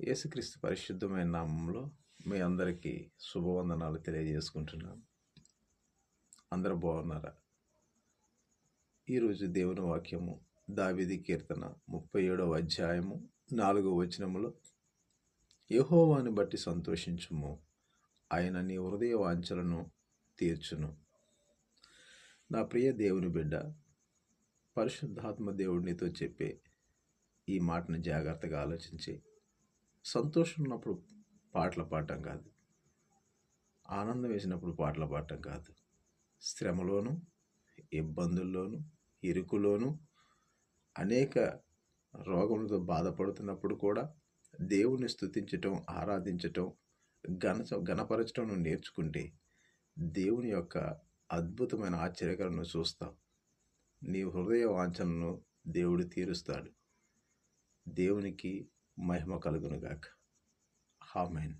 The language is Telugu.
యేసుక్రీస్తు పరిశుద్ధమైన నామంలో మీ అందరికీ శుభవందనాలు తెలియజేసుకుంటున్నాను. అందరూ బాగున్నారా? ఈరోజు దేవుని వాక్యము దావీదు కీర్తన 37వ అధ్యాయము 4వ వచనములో, యెహోవాను బట్టి సంతోషించుము, ఆయన నీ హృదయ వాంఛలను తీర్చును. నా ప్రియ దేవుని బిడ్డ, పరిశుద్ధాత్మ దేవుడు నీతో చెప్పే ఈ మాటను జాగ్రత్తగా ఆలోచించి, సంతోషం ఉన్నప్పుడు పాటలు పాడటం కాదు, ఆనందం వేసినప్పుడు పాటలు పాడటం కాదు, శ్రమలోను, ఇబ్బందుల్లోను, ఇరుకులోను, అనేక రోగములతో బాధపడుతున్నప్పుడు కూడా దేవుని స్తుతించటం, ఆరాధించటం, ఘనపరచటం నువ్వు నేర్చుకుంటే దేవుని యొక్క అద్భుతమైన ఆశ్చర్యకరను చూస్తావు. నీ హృదయ వాంఛనను దేవుడు తీరుస్తాడు. దేవునికి మహిమ కలుగునుగాక. ఆమేన్.